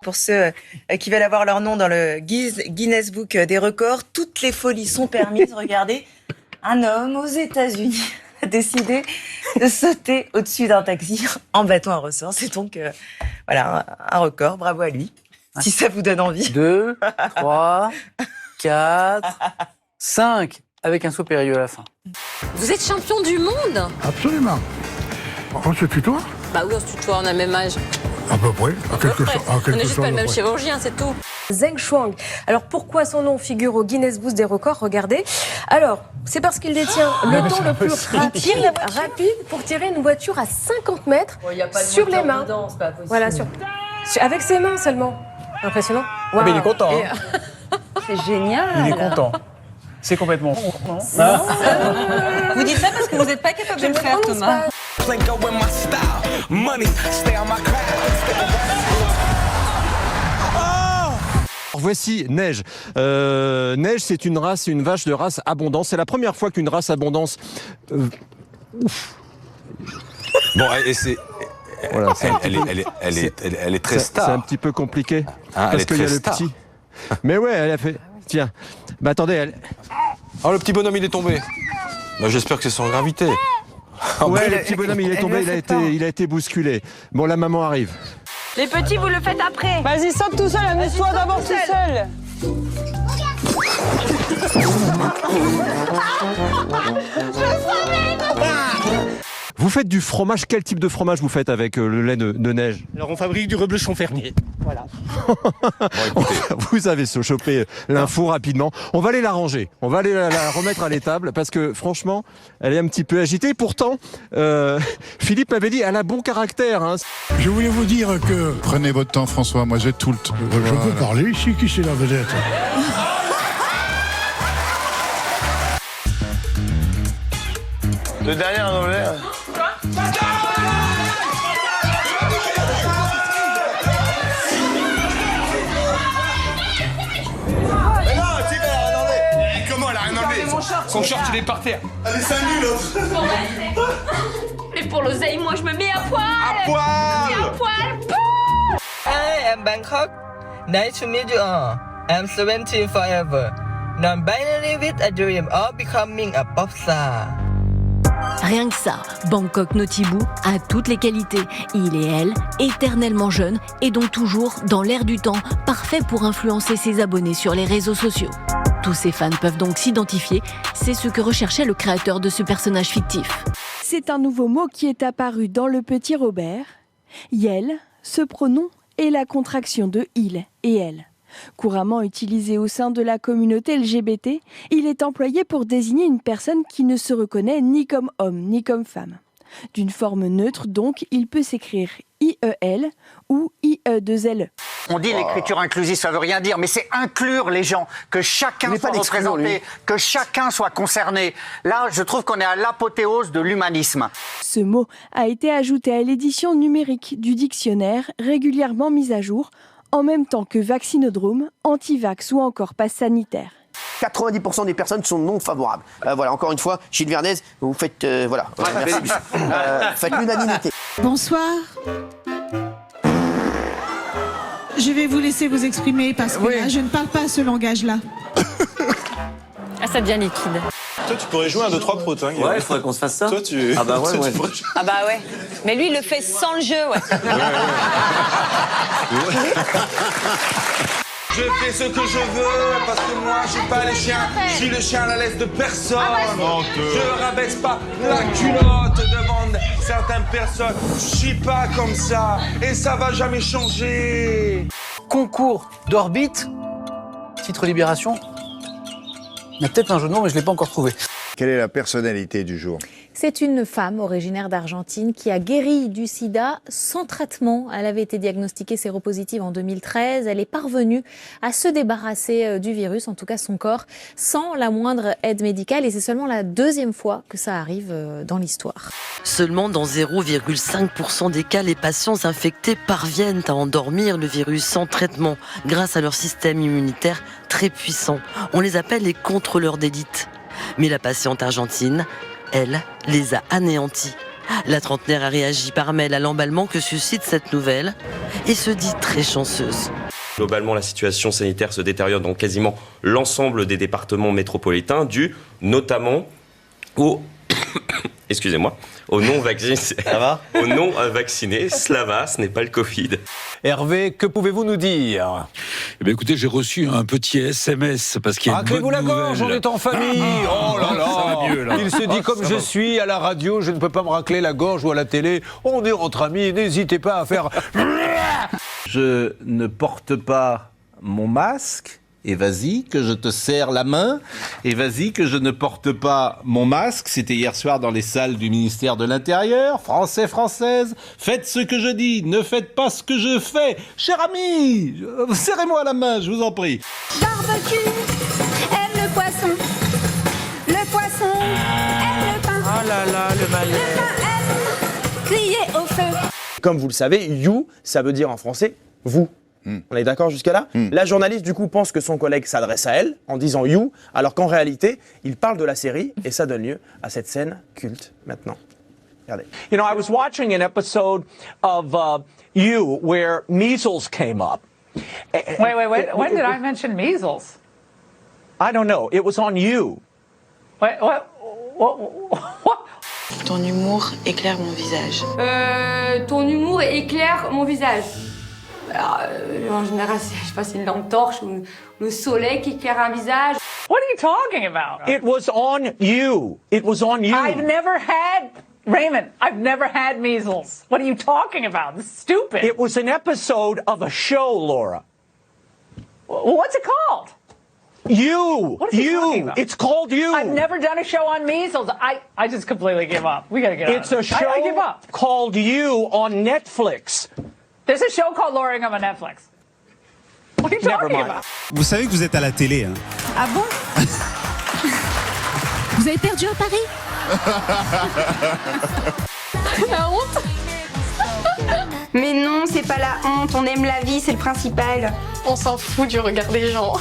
Pour ceux qui veulent avoir leur nom dans le Guinness Book des records, toutes les folies sont permises. Regardez, un homme aux États-Unis a décidé de sauter au-dessus d'un taxi en battant un ressort. C'est donc voilà, un record. Bravo à lui, si ça vous donne envie. 2, 3, 4, 5, avec un saut périlleux à la fin. Vous êtes champion du monde? Absolument. On se tutoie? Bah oui, on se tutoie, on a le même âge. À peu près, à quelque chose. On n'est juste pas le même chirurgien, c'est tout. Zheng Shuang. Alors pourquoi son nom figure au Guinness Book des records? Regardez. Alors, c'est parce qu'il détient le temps le plus rapide pour tirer une voiture à 50 mètres sur les mains. Voilà, avec ses mains seulement. Impressionnant. Wow. Mais il est content. C'est génial. Il est content. C'est complètement fou, non? Vous dites ça parce que vous n'êtes pas capable de le faire, Thomas. Voici Neige. Neige, c'est une vache de race abondance. C'est la première fois qu'une race abondance. Bon, et c'est. Voilà, elle est très star. C'est un petit peu compliqué. Parce qu'il y a le petit. Mais ouais, elle a fait. Tiens. Bah attendez, elle. Oh, le petit bonhomme, il est tombé. Bah, j'espère que c'est sans gravité. Ouais, le petit bonhomme, il est tombé, il a été bousculé. Bon, la maman arrive. Les petits, vous le faites après. Vas-y, saute tout seul, amuse-toi d'abord tout seul. Vous faites du fromage, quel type de fromage vous faites avec le lait de Neige? Alors on fabrique du reblochon fermier. Voilà. Bon, vous avez chopé l'info rapidement. On va aller la ranger. On va aller la remettre à l'étable parce que franchement, elle est un petit peu agitée. Pourtant, Philippe m'avait dit, elle a bon caractère. Hein. Je voulais vous dire que... Prenez votre temps, François, moi j'ai tout le temps. Je peux parler ici, qui c'est la vedette? Le dernier anglais. Son short, il est par terre. Allez, salut l'autre. Et pour l'oseille, moi je me mets à poil. À poil. À poil. Hi, I'm Bangkok. Nice to meet you all. I'm 17 forever. Non-binary with a dream of becoming a pop star. Rien que ça, Bangkok Notibou a toutes les qualités. Il et elle, éternellement jeunes et donc toujours dans l'air du temps, parfait pour influencer ses abonnés sur les réseaux sociaux. Tous ses fans peuvent donc s'identifier, c'est ce que recherchait le créateur de ce personnage fictif. C'est un nouveau mot qui est apparu dans Le Petit Robert. Yel, ce pronom est la contraction de il et elle. Couramment utilisé au sein de la communauté LGBT, il est employé pour désigner une personne qui ne se reconnaît ni comme homme ni comme femme. D'une forme neutre donc, il peut s'écrire IEL ou IE2LE. On dit l'écriture inclusive, ça veut rien dire, mais c'est inclure les gens, que chacun soit représenté, que chacun soit concerné. Là, je trouve qu'on est à l'apothéose de l'humanisme. Ce mot a été ajouté à l'édition numérique du dictionnaire, régulièrement mise à jour, en même temps que vaccinodrome, anti-vax ou encore passe sanitaire. 90% des personnes sont non favorables. Voilà, encore une fois, Gilles Vernez, vous faites, voilà, merci. Faites l'unanimité. Bonsoir. Je vais vous laisser vous exprimer parce que là, je ne parle pas ce langage-là. Ah, ça devient liquide. Toi, tu pourrais jouer un 2-3 proutes. Hein, ouais, il faudrait qu'on se fasse ça. Toi, tu... Ah bah ouais, ouais. Ah bah ouais. Mais lui, il le fait sans le jeu, ouais. Je fais ce que je veux parce que moi, je suis pas les chiens. Je suis le chien à la laisse de personne. Je rabaisse pas la culotte devant certaines personnes. Je suis pas comme ça et ça va jamais changer. Concours d'orbite, titre Libération. Il y a peut-être un jeu de mots, mais je ne l'ai pas encore trouvé. Quelle est la personnalité du jour? C'est une femme originaire d'Argentine qui a guéri du sida sans traitement. Elle avait été diagnostiquée séropositive en 2013. Elle est parvenue à se débarrasser du virus, en tout cas son corps, sans la moindre aide médicale. Et c'est seulement la deuxième fois que ça arrive dans l'histoire. Seulement dans 0,5% des cas, les patients infectés parviennent à endormir le virus sans traitement grâce à leur système immunitaire très puissant. On les appelle les contrôleurs d'élite. Mais la patiente argentine, elle, les a anéantis La trentenaire a réagi par mail à l'emballement que suscite cette nouvelle et se dit très chanceuse. Globalement, la situation sanitaire se détériore dans quasiment l'ensemble des départements métropolitains, dû notamment aux aux non-vaccinés. Ça va ? Aux non-vaccinés. Cela va, ce n'est pas le Covid. Hervé, que pouvez-vous nous dire ? Eh bien, écoutez, j'ai reçu un petit SMS parce qu'il y a une bonne Raclez-vous la gorge, on nouvelle. est en famille. Oh là là, ça va mieux, là. Il se dit comme je suis à la radio, je ne peux pas me racler la gorge ou à la télé. On est entre amis, n'hésitez pas à faire. Je ne porte pas mon masque. Et vas-y, que je te serre la main. Et vas-y, que je ne porte pas mon masque. C'était hier soir dans les salles du ministère de l'Intérieur. Français, Françaises, faites ce que je dis, ne faites pas ce que je fais. Cher ami, serrez-moi la main, je vous en prie. Barbecue aime le poisson. Le poisson aime le pain. Oh là là, le malheur. Le pain aime crier au feu. Comme vous le savez, you, ça veut dire en français vous. On est d'accord jusqu'à là ? La journaliste, du coup, pense que son collègue s'adresse à elle en disant you, alors qu'en réalité, il parle de la série et ça donne lieu à cette scène culte maintenant. Regardez. You know, I was watching an episode of You where measles came up. Wait. When did I mention measles? I don't know. It was on You. What? Ton humour éclaire mon visage. Ton humour éclaire mon visage. Alors, en général, je sais pas, c'est une lampe torche ou le soleil qui éclaire un visage. What are you talking about? It was on You. It was on You. I've never had measles. What are you talking about? This is stupid. It was an episode of a show, Laura. What's it called? You. What is he talking You. about? It's called You. I've never done a show on measles. I just completely give up. We gotta get out. It's a show I give up. called You on Netflix. There's a show called Laura Ingham on Netflix. What are you talking about? Vous savez que vous êtes à la télé, hein? Ah bon? Vous avez perdu à Paris? La honte? Mais non, c'est pas la honte, on aime la vie, c'est le principal. On s'en fout du regard des gens.